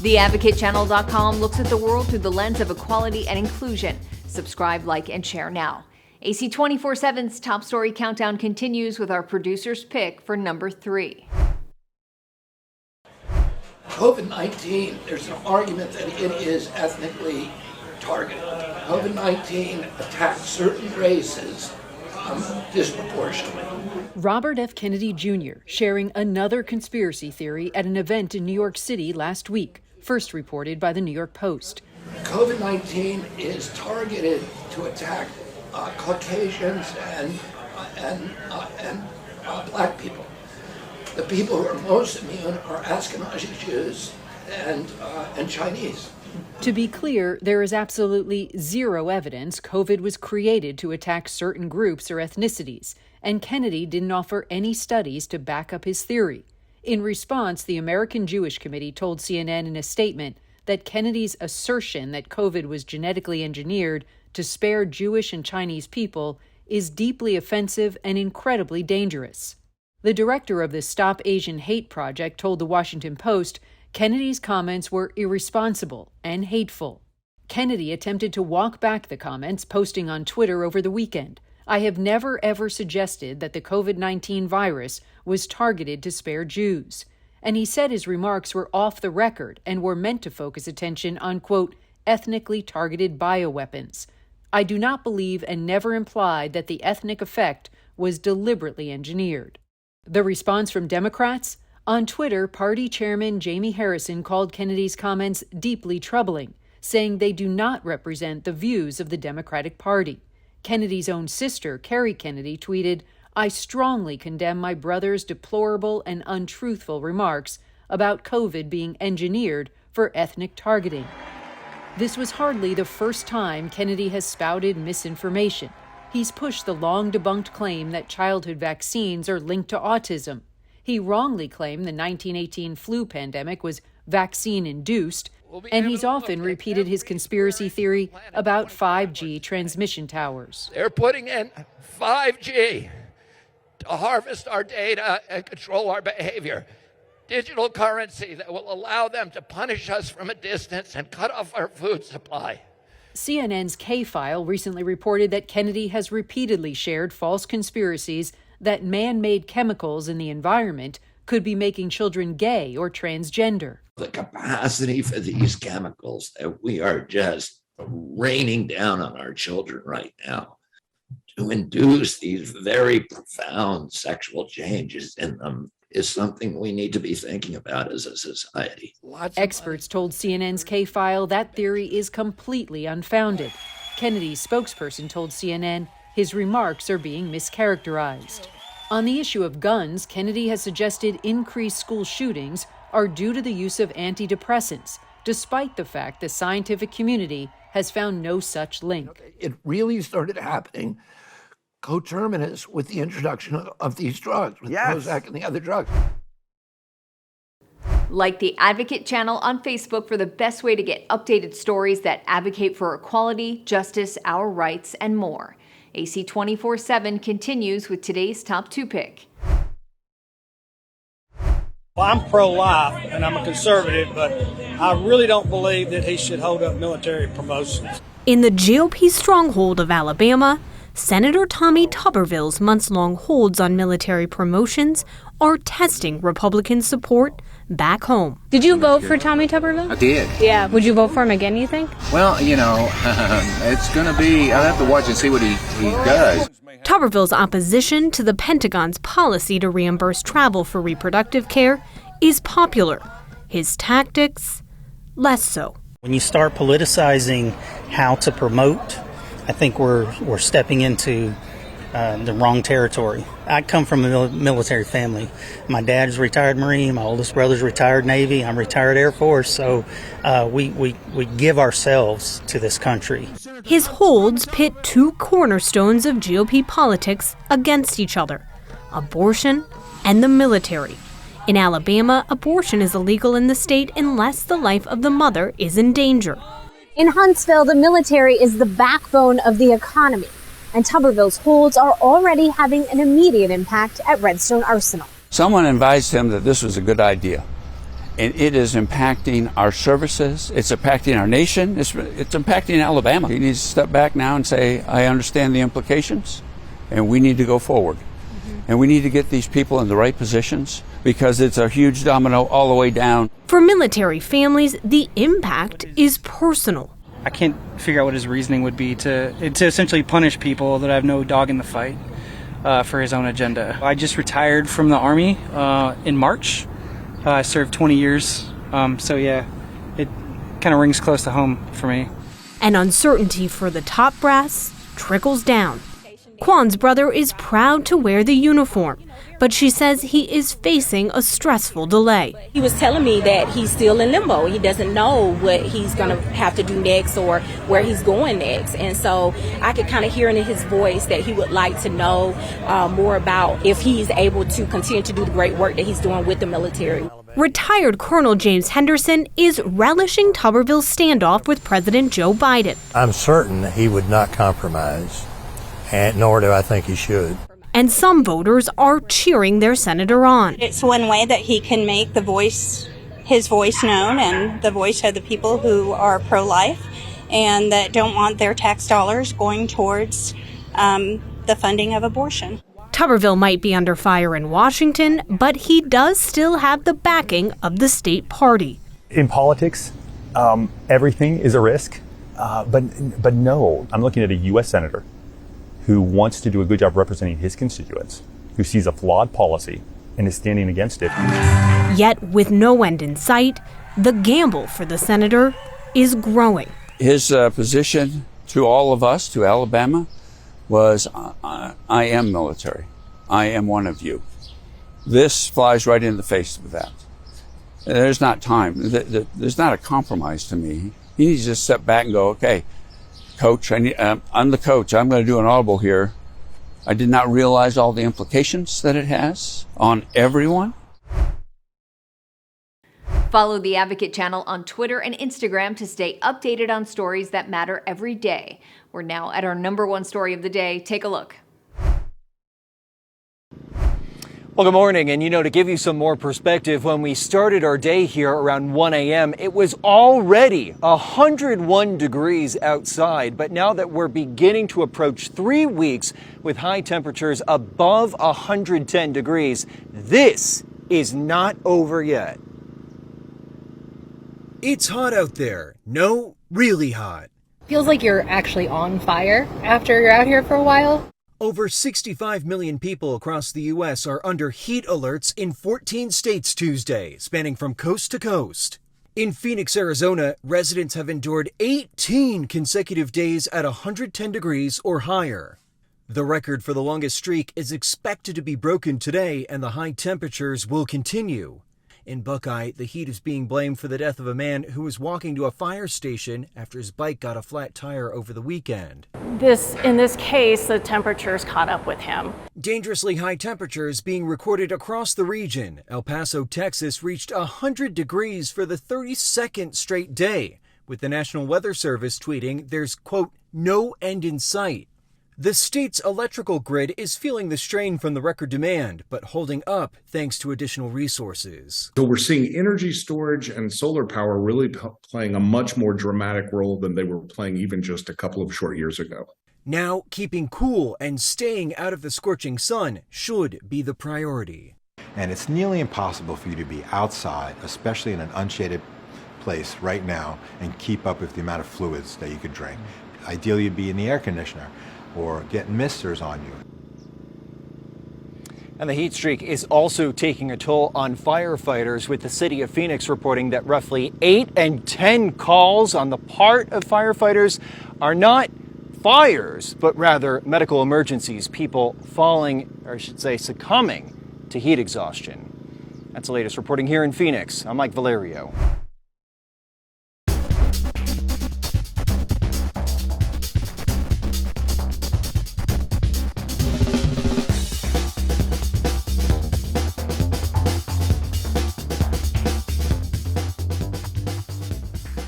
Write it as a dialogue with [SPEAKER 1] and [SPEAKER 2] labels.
[SPEAKER 1] TheAdvocateChannel.com looks at the world through the lens of equality and inclusion. Subscribe, like, and share now. AC 24/7's Top Story Countdown continues with our producer's pick for number 3.
[SPEAKER 2] COVID-19, there's an argument that it is ethnically targeted. COVID-19 attacks certain races disproportionately.
[SPEAKER 3] Robert F. Kennedy Jr. sharing another conspiracy theory at an event in New York City last week, first reported by the New York Post.
[SPEAKER 2] COVID-19 is targeted to attack Caucasians and black people. The people who are most immune are Ashkenazi Jews and Chinese.
[SPEAKER 3] To be clear, there is absolutely zero evidence COVID was created to attack certain groups or ethnicities, and Kennedy didn't offer any studies to back up his theory. In response, the American Jewish Committee told CNN in a statement that Kennedy's assertion that COVID was genetically engineered to spare Jewish and Chinese people is deeply offensive and incredibly dangerous. The director of the Stop Asian Hate Project told the Washington Post Kennedy's comments were irresponsible and hateful. Kennedy attempted to walk back the comments, posting on Twitter over the weekend, "I have never ever suggested that the COVID-19 virus was targeted to spare Jews." And he said his remarks were off the record and were meant to focus attention on, quote, ethnically targeted bioweapons. "I do not believe and never implied that the ethnic effect was deliberately engineered." The response from Democrats? On Twitter, party chairman Jamie Harrison called Kennedy's comments deeply troubling, saying they do not represent the views of the Democratic Party. Kennedy's own sister, Kerry Kennedy, tweeted, "I strongly condemn my brother's deplorable and untruthful remarks about COVID being engineered for ethnic targeting." This was hardly the first time Kennedy has spouted misinformation. He's pushed the long-debunked claim that childhood vaccines are linked to autism. He wrongly claimed the 1918 flu pandemic was vaccine-induced, and he's often repeated his conspiracy theory about 5G transmission towers.
[SPEAKER 2] They're putting in 5G to harvest our data and control our behavior. Digital currency that will allow them to punish us from a distance and cut off our food supply.
[SPEAKER 3] CNN's K-File recently reported that Kennedy has repeatedly shared false conspiracies that man-made chemicals in the environment could be making children gay or transgender.
[SPEAKER 4] The capacity for these chemicals that we are just raining down on our children right now to induce these very profound sexual changes in them is something we need to be thinking about as a society.
[SPEAKER 3] Experts told CNN's K-File that theory is completely unfounded. Kennedy's spokesperson told CNN his remarks are being mischaracterized. On the issue of guns, Kennedy has suggested increased school shootings are due to the use of antidepressants, despite the fact the scientific community has found no such link.
[SPEAKER 2] It really started happening coterminous with the introduction of these drugs, with Prozac and the other drugs.
[SPEAKER 1] Like the Advocate channel on Facebook for the best way to get updated stories that advocate for equality, justice, our rights, and more. AC 24/7 continues with today's top 2 pick.
[SPEAKER 5] Well, I'm pro-life and I'm a conservative, but I really don't believe that he should hold up military promotions.
[SPEAKER 6] In the GOP stronghold of Alabama, Senator Tommy Tuberville's months-long holds on military promotions are testing Republican support back home.
[SPEAKER 7] Did you vote for Tommy Tuberville?
[SPEAKER 8] I did.
[SPEAKER 7] Yeah. Would you vote for him again, you think?
[SPEAKER 8] Well, it's going to be, I'll have to watch and see what he does.
[SPEAKER 6] Tuberville's opposition to the Pentagon's policy to reimburse travel for reproductive care is popular. His tactics, less so.
[SPEAKER 5] When you start politicizing how to promote, I think we're stepping into the wrong territory. I come from a military family. My dad's retired Marine. My oldest brother's retired Navy. I'm retired Air Force. So we give ourselves to this country.
[SPEAKER 6] His holds pit 2 cornerstones of GOP politics against each other: abortion and the military. In Alabama, abortion is illegal in the state unless the life of the mother is in danger.
[SPEAKER 7] In Huntsville, the military is the backbone of the economy, and Tuberville's holds are already having an immediate impact at Redstone Arsenal.
[SPEAKER 9] Someone advised him that this was a good idea, And it is impacting our services. It's impacting our nation. It's impacting Alabama. He needs to step back now and say, I understand the implications, and we need to go forward. And we need to get these people in the right positions because it's a huge domino all the way down.
[SPEAKER 6] For military families, the impact is personal.
[SPEAKER 10] I can't figure out what his reasoning would be to essentially punish people that have no dog in the fight for his own agenda. I just retired from the Army in March. I served 20 years, so yeah, it kind of rings close to home for me.
[SPEAKER 6] And uncertainty for the top brass trickles down. Quan's brother is proud to wear the uniform, but she says he is facing a stressful delay.
[SPEAKER 11] He was telling me that he's still in limbo. He doesn't know what he's going to have to do next or where he's going next. And so I could kind of hear in his voice that he would like to know more about if he's able to continue to do the great work that he's doing with the military.
[SPEAKER 6] Retired Colonel James Henderson is relishing Tuberville's standoff with President Joe Biden.
[SPEAKER 12] I'm certain he would not compromise, and nor do I think he should.
[SPEAKER 6] And some voters are cheering their senator on.
[SPEAKER 13] It's one way that he can make his voice known, and the voice of the people who are pro-life and that don't want their tax dollars going towards the funding of abortion.
[SPEAKER 6] Tuberville might be under fire in Washington, but he does still have the backing of the state party.
[SPEAKER 14] In politics, everything is a risk, but no, I'm looking at a U.S. senator who wants to do a good job representing his constituents, who sees a flawed policy and is standing against it.
[SPEAKER 6] Yet, with no end in sight, the gamble for the senator is growing.
[SPEAKER 9] His position to all of us, to Alabama, was, I am military. I am one of you. This flies right in the face of that. There's not time. There's not a compromise to me. He needs to just step back and go, okay, Coach, I'm the coach. I'm going to do an audible here. I did not realize all the implications that it has on everyone.
[SPEAKER 1] Follow the Advocate channel on Twitter and Instagram to stay updated on stories that matter every day. We're now at our #1 story of the day. Take a look.
[SPEAKER 15] Well, good morning. And to give you some more perspective, when we started our day here around 1 a.m., it was already 101 degrees outside. But now that we're beginning to approach 3 weeks with high temperatures above 110 degrees, this is not over yet.
[SPEAKER 16] It's hot out there. No, really hot.
[SPEAKER 17] Feels like you're actually on fire after you're out here for a while.
[SPEAKER 16] Over 65 million people across the U.S. are under heat alerts in 14 states Tuesday, spanning from coast to coast. In Phoenix, Arizona, residents have endured 18 consecutive days at 110 degrees or higher. The record for the longest streak is expected to be broken today, and the high temperatures will continue. In Buckeye, the heat is being blamed for the death of a man who was walking to a fire station after his bike got a flat tire over the weekend.
[SPEAKER 18] In this case, the temperatures caught up with him.
[SPEAKER 16] Dangerously high temperatures being recorded across the region. El Paso, Texas reached 100 degrees for the 32nd straight day, with the National Weather Service tweeting there's, quote, no end in sight. The state's electrical grid is feeling the strain from the record demand, but holding up thanks to additional resources.
[SPEAKER 19] So we're seeing energy storage and solar power really playing a much more dramatic role than they were playing even just a couple of short years ago.
[SPEAKER 16] Now, keeping cool and staying out of the scorching sun should be the priority.
[SPEAKER 20] And it's nearly impossible for you to be outside, especially in an unshaded place right now, and keep up with the amount of fluids that you could drink. Ideally, you'd be in the air conditioner or get misters on you.
[SPEAKER 15] And the heat streak is also taking a toll on firefighters, with the city of Phoenix reporting that roughly 8 and 10 calls on the part of firefighters are not fires, but rather medical emergencies, people falling, or I should say succumbing to heat exhaustion. That's the latest reporting here in Phoenix. I'm Mike Valerio.